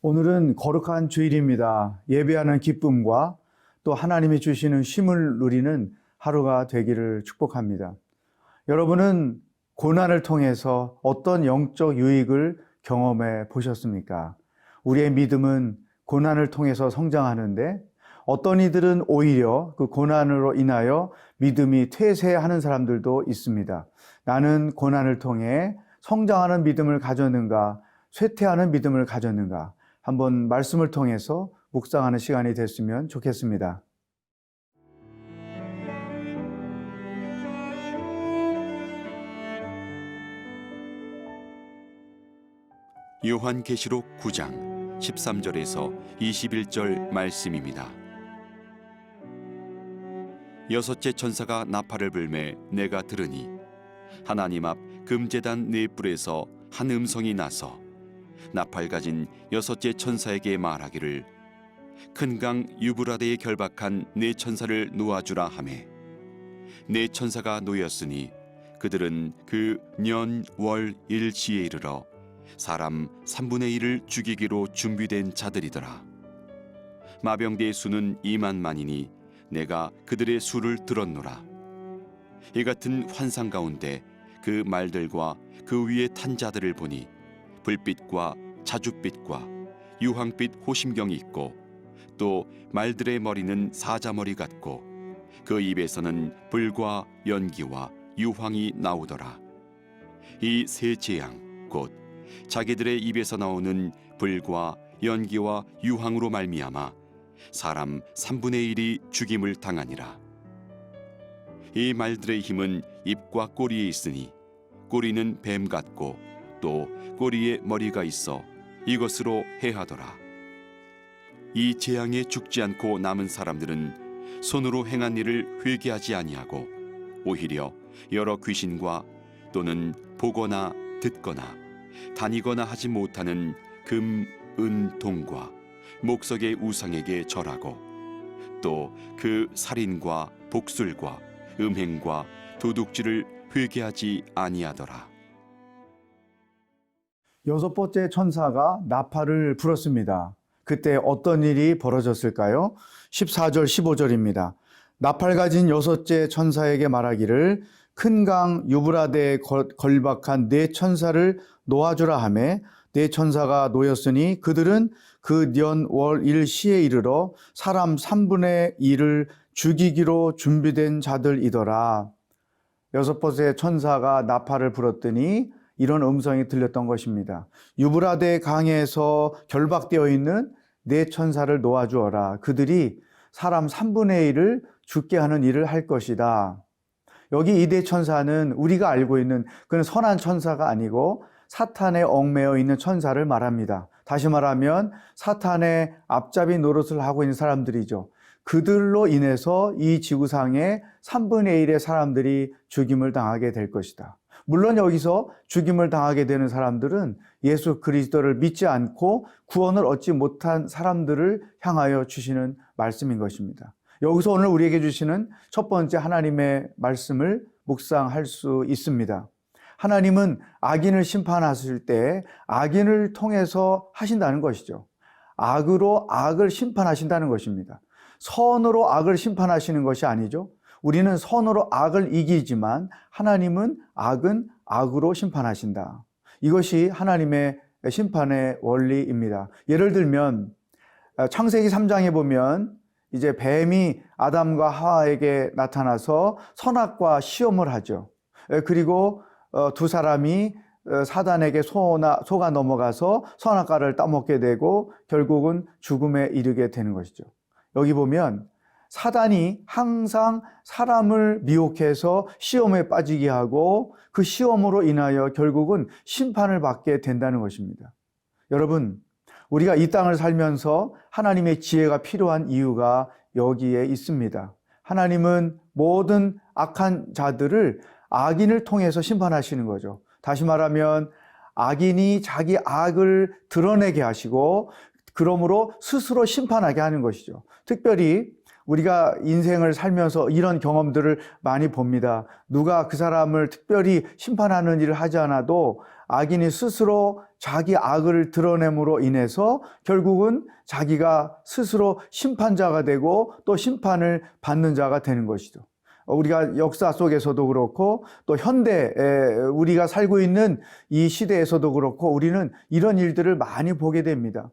오늘은 거룩한 주일입니다. 예배하는 기쁨과 또 하나님이 주시는 쉼을 누리는 하루가 되기를 축복합니다. 여러분은 고난을 통해서 어떤 영적 유익을 경험해 보셨습니까? 우리의 믿음은 고난을 통해서 성장하는데 어떤 이들은 오히려 그 고난으로 인하여 믿음이 퇴세하는 사람들도 있습니다. 나는 고난을 통해 성장하는 믿음을 가졌는가, 쇠퇴하는 믿음을 가졌는가? 한번 말씀을 통해서 묵상하는 시간이 됐으면 좋겠습니다. 요한계시록 9장 13절에서 21절 말씀입니다. 여섯째 천사가 나팔을 불매 내가 들으니 하나님 앞 금제단 네 뿔에서 한 음성이 나서 나팔 가진 여섯째 천사에게 말하기를 큰 강 유브라데에 결박한 네 천사를 놓아주라 하매 네 천사가 놓였으니 그들은 그 년, 월, 일시에 이르러 사람 3분의 1을 죽이기로 준비된 자들이더라. 마병대의 수는 2만만이니 내가 그들의 수를 들었노라. 이 같은 환상 가운데 그 말들과 그 위에 탄 자들을 보니 불빛과 자줏빛과 유황빛 호심경이 있고 또 말들의 머리는 사자머리 같고 그 입에서는 불과 연기와 유황이 나오더라. 이 세 재앙 곧 자기들의 입에서 나오는 불과 연기와 유황으로 말미암아 사람 3분의 1이 죽임을 당하니라. 이 말들의 힘은 입과 꼬리에 있으니 꼬리는 뱀 같고 또 꼬리에 머리가 있어 이것으로 해하더라. 이 재앙에 죽지 않고 남은 사람들은 손으로 행한 일을 회개하지 아니하고 오히려 여러 귀신과 또는 보거나 듣거나 다니거나 하지 못하는 금, 은, 동과 목석의 우상에게 절하고 또 그 살인과 복술과 음행과 도둑질을 회개하지 아니하더라. 여섯 번째 천사가 나팔을 불었습니다. 그때 어떤 일이 벌어졌을까요? 14절, 15절입니다. 나팔 가진 여섯째 천사에게 말하기를 큰 강 유브라데에 걸박한 네 천사를 놓아주라 하매 네 천사가 놓였으니 그들은 그 년, 월, 일, 시에 이르러 사람 3분의 1을 죽이기로 준비된 자들이더라. 여섯 번째 천사가 나팔을 불었더니 이런 음성이 들렸던 것입니다. 유브라데 강에서 결박되어 있는 네 천사를 놓아주어라. 그들이 사람 3분의 1을 죽게 하는 일을 할 것이다. 여기 이 네 천사는 우리가 알고 있는 그는 선한 천사가 아니고 사탄에 얽매여 있는 천사를 말합니다. 다시 말하면 사탄의 앞잡이 노릇을 하고 있는 사람들이죠. 그들로 인해서 이 지구상의 3분의 1의 사람들이 죽임을 당하게 될 것이다. 물론 여기서 죽임을 당하게 되는 사람들은 예수 그리스도를 믿지 않고 구원을 얻지 못한 사람들을 향하여 주시는 말씀인 것입니다. 여기서 오늘 우리에게 주시는 첫 번째 하나님의 말씀을 묵상할 수 있습니다. 하나님은 악인을 심판하실 때 악인을 통해서 하신다는 것이죠. 악으로 악을 심판하신다는 것입니다. 선으로 악을 심판하시는 것이 아니죠. 우리는 선으로 악을 이기지만 하나님은 악은 악으로 심판하신다. 이것이 하나님의 심판의 원리입니다. 예를 들면 창세기 3장에 보면 이제 뱀이 아담과 하와에게 나타나서 선악과 시험을 하죠. 그리고 두 사람이 사단에게 속아 넘어가서 선악과를 따먹게 되고 결국은 죽음에 이르게 되는 것이죠. 여기 보면 사단이 항상 사람을 미혹해서 시험에 빠지게 하고 그 시험으로 인하여 결국은 심판을 받게 된다는 것입니다. 여러분, 우리가 이 땅을 살면서 하나님의 지혜가 필요한 이유가 여기에 있습니다. 하나님은 모든 악한 자들을 악인을 통해서 심판하시는 거죠. 다시 말하면 악인이 자기 악을 드러내게 하시고 그러므로 스스로 심판하게 하는 것이죠. 특별히 우리가 인생을 살면서 이런 경험들을 많이 봅니다. 누가 그 사람을 특별히 심판하는 일을 하지 않아도 악인이 스스로 자기 악을 드러냄으로 인해서 결국은 자기가 스스로 심판자가 되고 또 심판을 받는 자가 되는 것이죠. 우리가 역사 속에서도 그렇고 또 현대 우리가 살고 있는 이 시대에서도 그렇고 우리는 이런 일들을 많이 보게 됩니다.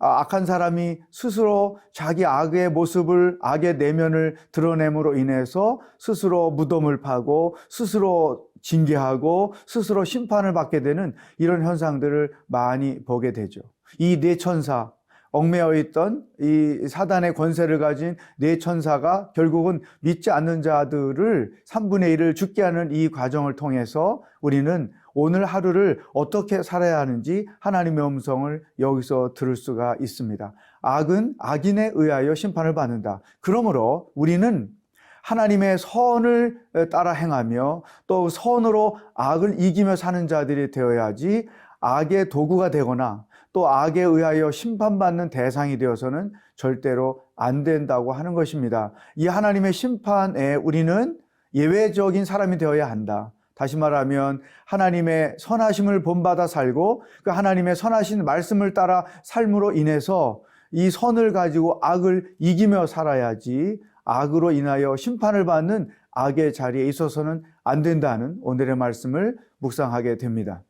악한 사람이 스스로 자기 악의 모습을, 악의 내면을 드러냄으로 인해서 스스로 무덤을 파고 스스로 징계하고 스스로 심판을 받게 되는 이런 현상들을 많이 보게 되죠. 이 네 천사, 얽매여 있던 이 사단의 권세를 가진 네 천사가 결국은 믿지 않는 자들을 3분의 1을 죽게 하는 이 과정을 통해서 우리는 오늘 하루를 어떻게 살아야 하는지 하나님의 음성을 여기서 들을 수가 있습니다. 악은 악인에 의하여 심판을 받는다. 그러므로 우리는 하나님의 선을 따라 행하며 또 선으로 악을 이기며 사는 자들이 되어야지 악의 도구가 되거나 또 악에 의하여 심판받는 대상이 되어서는 절대로 안 된다고 하는 것입니다. 이 하나님의 심판에 우리는 예외적인 사람이 되어야 한다. 다시 말하면 하나님의 선하심을 본받아 살고 그 하나님의 선하신 말씀을 따라 삶으로 인해서 이 선을 가지고 악을 이기며 살아야지 악으로 인하여 심판을 받는 악의 자리에 있어서는 안 된다는 오늘의 말씀을 묵상하게 됩니다.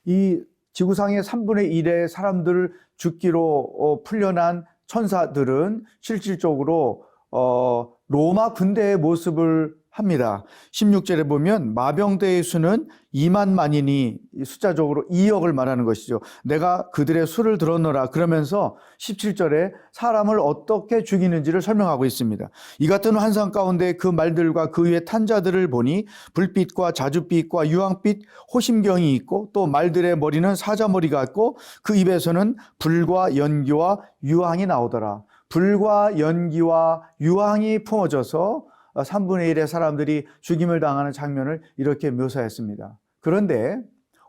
이 지구상의 3분의 1의 사람들을 죽기로 풀려난 천사들은 실질적으로 로마 군대의 모습을 합니다. 16절에 보면 마병대의 수는 2만 만이니 숫자적으로 2억을 말하는 것이죠. 내가 그들의 수를 들었노라 그러면서 17절에 사람을 어떻게 죽이는지를 설명하고 있습니다. 이 같은 환상 가운데 그 말들과 그 위에 탄 자들을 보니 불빛과 자줏빛과 유황빛 호심경이 있고 또 말들의 머리는 사자머리 같고 그 입에서는 불과 연기와 유황이 나오더라. 불과 연기와 유황이 품어져서 3분의 1의 사람들이 죽임을 당하는 장면을 이렇게 묘사했습니다. 그런데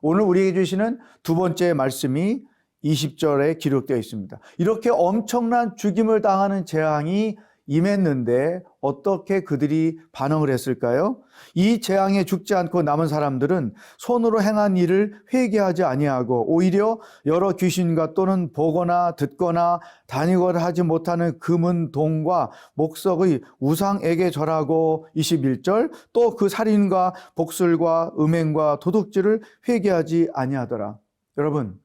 오늘 우리에게 주시는 두 번째 말씀이 20절에 기록되어 있습니다. 이렇게 엄청난 죽임을 당하는 재앙이 임했는데 어떻게 그들이 반응을 했을까요? 이 재앙에 죽지 않고 남은 사람들은 손으로 행한 일을 회개하지 아니하고 오히려 여러 귀신과 또는 보거나 듣거나 다니거나 하지 못하는 금은 동과 목석의 우상에게 절하고 21절 또 그 살인과 복술과 음행과 도둑질을 회개하지 아니하더라. 여러분,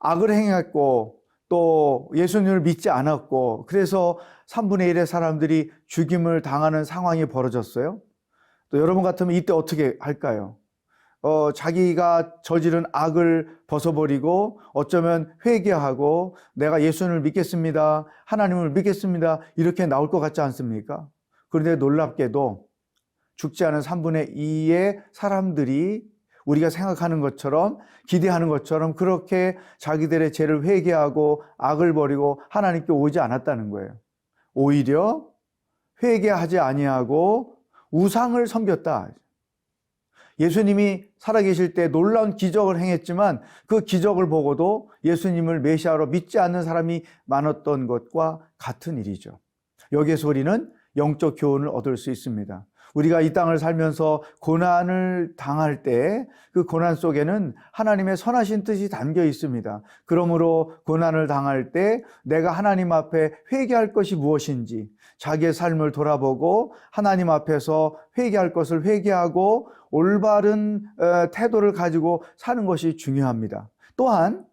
악을 행했고 또 예수님을 믿지 않았고 그래서 3분의 1의 사람들이 죽임을 당하는 상황이 벌어졌어요. 또 여러분 같으면 이때 어떻게 할까요? 자기가 저지른 악을 벗어버리고 어쩌면 회개하고 내가 예수님을 믿겠습니다. 하나님을 믿겠습니다. 이렇게 나올 것 같지 않습니까? 그런데 놀랍게도 죽지 않은 3분의 2의 사람들이 우리가 생각하는 것처럼 기대하는 것처럼 그렇게 자기들의 죄를 회개하고 악을 버리고 하나님께 오지 않았다는 거예요. 오히려 회개하지 아니하고 우상을 섬겼다. 예수님이 살아계실 때 놀라운 기적을 행했지만 그 기적을 보고도 예수님을 메시아로 믿지 않는 사람이 많았던 것과 같은 일이죠. 여기에서 우리는 영적 교훈을 얻을 수 있습니다. 우리가 이 땅을 살면서 고난을 당할 때 그 고난 속에는 하나님의 선하신 뜻이 담겨 있습니다. 그러므로 고난을 당할 때 내가 하나님 앞에 회개할 것이 무엇인지 자기의 삶을 돌아보고 하나님 앞에서 회개할 것을 회개하고 올바른 태도를 가지고 사는 것이 중요합니다. 또한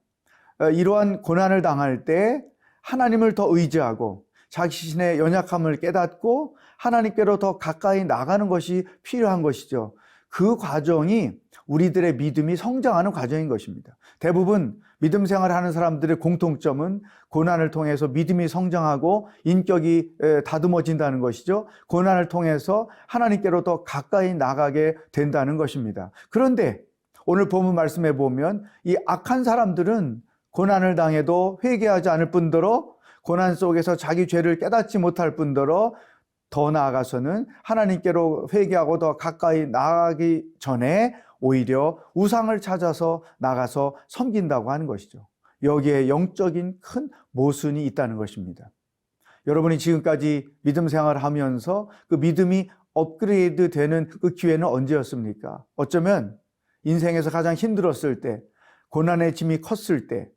이러한 고난을 당할 때 하나님을 더 의지하고 자기 자신의 연약함을 깨닫고 하나님께로 더 가까이 나가는 것이 필요한 것이죠. 그 과정이 우리들의 믿음이 성장하는 과정인 것입니다. 대부분 믿음 생활을 하는 사람들의 공통점은 고난을 통해서 믿음이 성장하고 인격이 다듬어진다는 것이죠. 고난을 통해서 하나님께로 더 가까이 나가게 된다는 것입니다. 그런데 오늘 본문 말씀에 보면 이 악한 사람들은 고난을 당해도 회개하지 않을 뿐더러 고난 속에서 자기 죄를 깨닫지 못할 뿐더러 더 나아가서는 하나님께로 회개하고 더 가까이 나아가기 전에 오히려 우상을 찾아서 나가서 섬긴다고 하는 것이죠. 여기에 영적인 큰 모순이 있다는 것입니다. 여러분이 지금까지 믿음 생활을 하면서 그 믿음이 업그레이드 되는 그 기회는 언제였습니까? 어쩌면 인생에서 가장 힘들었을 때, 고난의 짐이 컸을 때,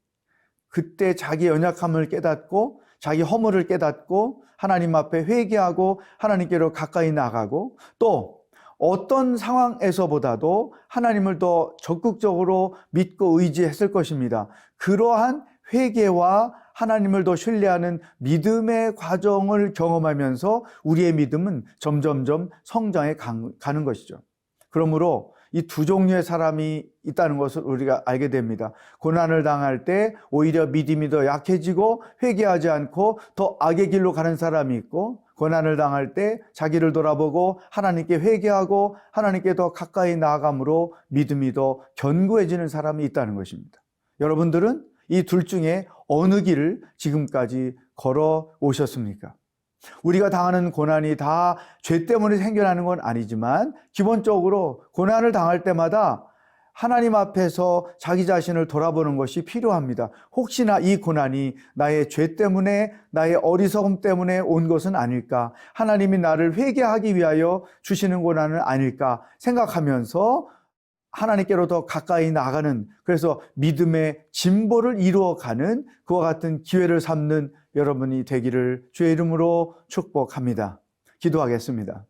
그때 자기 연약함을 깨닫고 자기 허물을 깨닫고 하나님 앞에 회개하고 하나님께로 가까이 나가고, 또 어떤 상황에서보다도 하나님을 더 적극적으로 믿고 의지했을 것입니다. 그러한 회개와 하나님을 더 신뢰하는 믿음의 과정을 경험하면서 우리의 믿음은 점점점 성장해 가는 것이죠. 그러므로 이 두 종류의 사람이 있다는 것을 우리가 알게 됩니다. 고난을 당할 때 오히려 믿음이 더 약해지고 회개하지 않고 더 악의 길로 가는 사람이 있고, 고난을 당할 때 자기를 돌아보고 하나님께 회개하고 하나님께 더 가까이 나아감으로 믿음이 더 견고해지는 사람이 있다는 것입니다. 여러분들은 이 둘 중에 어느 길을 지금까지 걸어 오셨습니까? 우리가 당하는 고난이 다 죄 때문에 생겨나는 건 아니지만, 기본적으로 고난을 당할 때마다 하나님 앞에서 자기 자신을 돌아보는 것이 필요합니다. 혹시나 이 고난이 나의 죄 때문에, 나의 어리석음 때문에 온 것은 아닐까? 하나님이 나를 회개하기 위하여 주시는 고난은 아닐까? 생각하면서 하나님께로 더 가까이 나가는, 그래서 믿음의 진보를 이루어가는 그와 같은 기회를 삼는 여러분이 되기를 주의 이름으로 축복합니다. 기도하겠습니다.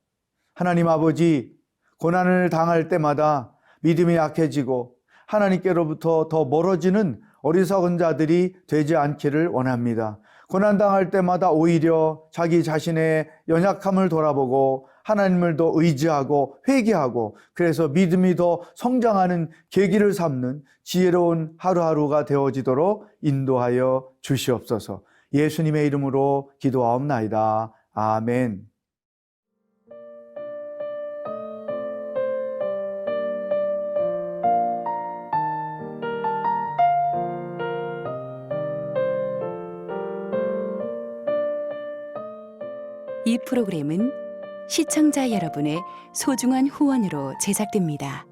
하나님 아버지, 고난을 당할 때마다 믿음이 약해지고 하나님께로부터 더 멀어지는 어리석은 자들이 되지 않기를 원합니다. 고난당할 때마다 오히려 자기 자신의 연약함을 돌아보고 하나님을 더 의지하고 회개하고, 그래서 믿음이 더 성장하는 계기를 삼는 지혜로운 하루하루가 되어지도록 인도하여 주시옵소서. 예수님의 이름으로 기도하옵나이다. 아멘. 이 프로그램은 시청자 여러분의 소중한 후원으로 제작됩니다.